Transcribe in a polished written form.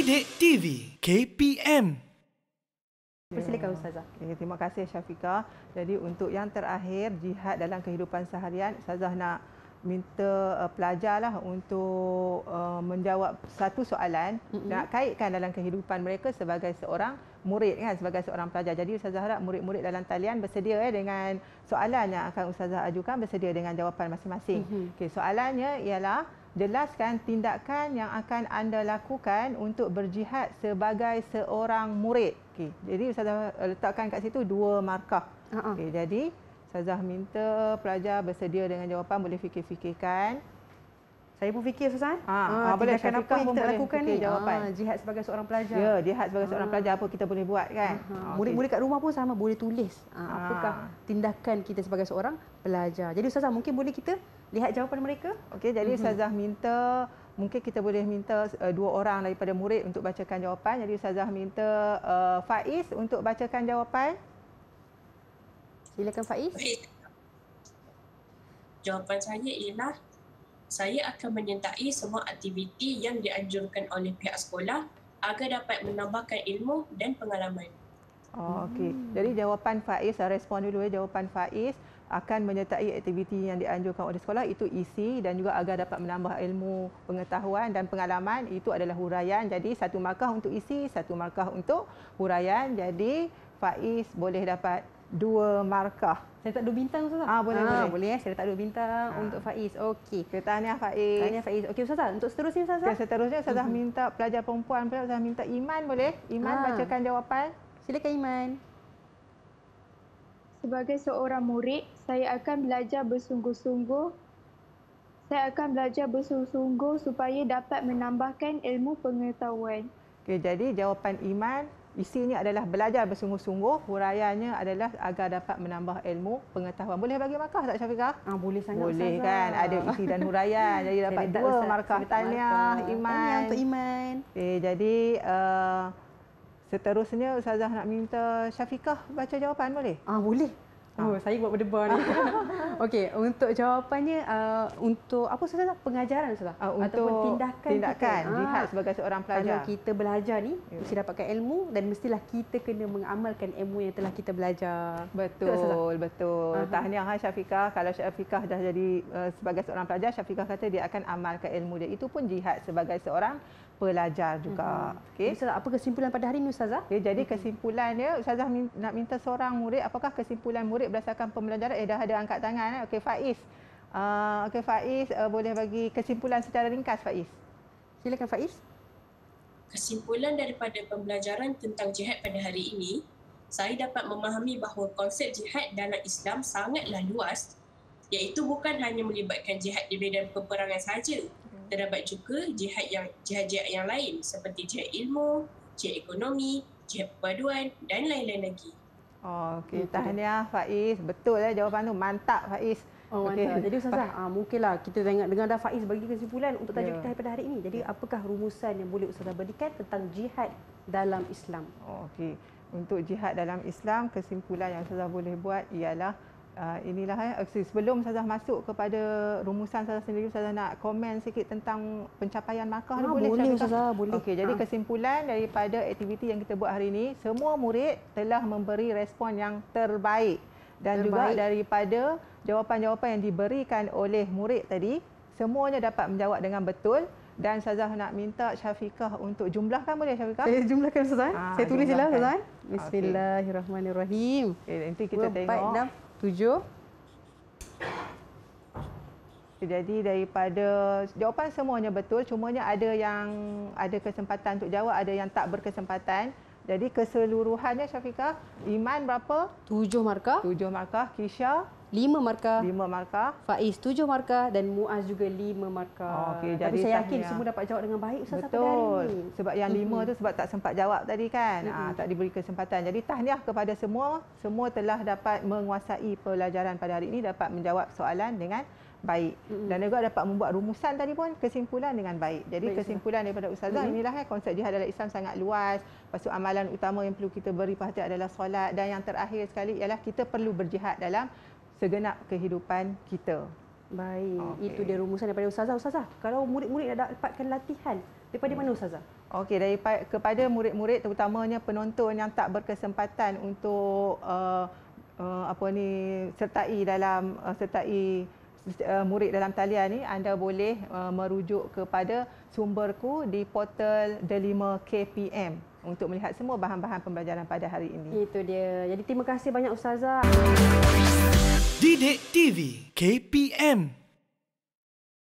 Didik TV KPM. Persilakan Ustazah. Okay, terima kasih Syafiqah. Jadi untuk yang terakhir, jihad dalam kehidupan seharian, Ustazah nak minta pelajarlah untuk menjawab satu soalan, nak kaitkan dalam kehidupan mereka sebagai seorang murid kan, sebagai seorang pelajar. Jadi Ustazah harap murid-murid dalam talian bersedia dengan soalan yang akan Ustazah ajukan, bersedia dengan jawapan masing-masing. Okey, soalannya ialah jelaskan tindakan yang akan anda lakukan untuk berjihad sebagai seorang murid. Okey, jadi Ustazah letakkan kat situ 2 markah. Okey, jadi Ustazah minta pelajar bersedia dengan jawapan, boleh fikir-fikirkan. Saya pun fikir Ustazah. Boleh tindakan apa yang kita lakukan ni? Jawapan. Jihad sebagai seorang pelajar. Ya, jihad sebagai seorang pelajar apa kita boleh buat kan? Murid-murid kat rumah pun sama boleh tulis. Apakah tindakan kita sebagai seorang pelajar. Jadi Ustazah mungkin boleh kita lihat jawapan mereka? Okey, jadi Ustazah minta, mungkin kita boleh minta 2 orang daripada murid untuk bacakan jawapan. Jadi Ustazah minta Faiz untuk bacakan jawapan. Silakan Faiz. Jawapan saya ialah saya akan menyertai semua aktiviti yang dianjurkan oleh pihak sekolah agar dapat menambahkan ilmu dan pengalaman. Okey. Jadi jawapan Faiz, respon dulu jawapan Faiz akan menyertai aktiviti yang dianjurkan oleh sekolah, itu isi dan juga agar dapat menambah ilmu, pengetahuan dan pengalaman, itu adalah huraian. Jadi 1 markah untuk isi, 1 markah untuk huraian. Jadi Faiz boleh dapat 2 markah. Saya tak 2 bintang Ustazah? Boleh. Saya letak 2 bintang untuk Faiz. Okey. Tahniah Faiz. Tahniah Faiz. Okey Ustazah, untuk seterusnya Ustazah? Okay, seterusnya Ustazah minta pelajar perempuan pula, Ustazah minta Iman boleh? Iman bacakan jawapan. Silakan Iman. Sebagai seorang murid, saya akan belajar bersungguh-sungguh. Saya akan belajar bersungguh-sungguh supaya dapat menambahkan ilmu pengetahuan. Okey, jadi jawapan Iman, isinya adalah belajar bersungguh-sungguh, huraiannya adalah agar dapat menambah ilmu pengetahuan. Boleh bagi markah tak Syafiqah? Boleh sangat Boleh Ustazah. kan, ada isi dan huraian. Jadi dapat 2 markah. Tahniah Iman. Tahniah untuk Iman. Okey, jadi seterusnya Ustazah nak minta Syafiqah baca jawapan boleh? Boleh. Saya buat berdebar ni. Okey, untuk jawapannya untuk apa Ustazah? Pengajaran Ustazah? Untuk ataupun tindakan jihad sebagai seorang pelajar. Kalau kita belajar ni, mesti dapatkan ilmu dan mestilah kita kena mengamalkan ilmu yang telah kita belajar. Betul. Tahniah Syafiqah. Kalau Syafiqah dah jadi sebagai seorang pelajar, Syafiqah kata dia akan amalkan ilmu dia. Itu pun jihad sebagai seorang pelajar juga. Okey. Ustazah, apa kesimpulan pada hari ini Ustazah? Okay, jadi kesimpulannya Ustazah nak minta seorang murid, apakah kesimpulan murid berdasarkan pembelajaran? Dah ada angkat tangan. Okey Faiz. Okey Faiz, boleh bagi kesimpulan secara ringkas Faiz. Silakan Faiz. Kesimpulan daripada pembelajaran tentang jihad pada hari ini, saya dapat memahami bahawa konsep jihad dalam Islam sangatlah luas, iaitu bukan hanya melibatkan jihad di medan peperangan sahaja. Terdapat juga jihad yang lain seperti jihad ilmu, jihad ekonomi, jihad perpaduan dan lain-lain lagi. Okey, tahniah Faiz. Betul jawapan tu. Mantap Faiz. Mantap. Jadi Ustazah, mungkinlah kita dengar dah Faiz bagi kesimpulan untuk tajuk kita pada hari ini. Jadi apakah rumusan yang boleh Ustazah berikan tentang jihad dalam Islam? Okey. Untuk jihad dalam Islam, kesimpulan yang Ustazah boleh buat ialah inilah sebelum Ustazah masuk kepada rumusan Ustazah sendiri, Ustazah nak komen sikit tentang pencapaian markah. Boleh Ustazah, boleh. Okey, jadi kesimpulan daripada aktiviti yang kita buat hari ini, semua murid telah memberi respon yang terbaik dan juga daripada jawapan-jawapan yang diberikan oleh murid tadi, semuanya dapat menjawab dengan betul. Dan Ustazah nak minta Syafiqah untuk jumlahkan, boleh Syafiqah? Saya jumlahkan Ustazah. Saya tulis je lah Ustazah. Bismillahirrahmanirrahim. Okey, nanti kita tengok. 7. Jadi daripada jawapan semuanya betul, cumanya ada yang ada kesempatan untuk jawab, ada yang tak berkesempatan. Jadi keseluruhannya Syafiqah, Iman berapa? 7 markah. 7 markah. Kisha 5 markah. 5 markah. Faiz 7 markah dan Muaz juga 5 markah. Okey, tapi saya yakin semua dapat jawab dengan baik Ustazah pada hari ini. Sebab yang 5 tu sebab tak sempat jawab tadi kan. Tak diberi kesempatan. Jadi tahniah kepada semua. Semua telah dapat menguasai pelajaran pada hari ini, dapat menjawab soalan dengan baik. Dan juga dapat membuat rumusan tadi pun, kesimpulan dengan baik. Jadi kesimpulan daripada Ustazah inilah konsep jihad dalam Islam sangat luas. Lepas tu amalan utama yang perlu kita beri perhatian adalah solat, dan yang terakhir sekali ialah kita perlu berjihad dalam segenap kehidupan kita. Baik, itu dia rumusan daripada Ustazah. Ustazah, kalau murid-murid nak dapatkan latihan Daripada mana Ustazah? Okey, kepada murid-murid terutamanya penonton yang tak berkesempatan untuk sertai murid dalam talian ni, anda boleh merujuk kepada sumberku di portal Delima KPM untuk melihat semua bahan-bahan pembelajaran pada hari ini. Itu dia. Jadi terima kasih banyak Ustazah. Didik TV KPM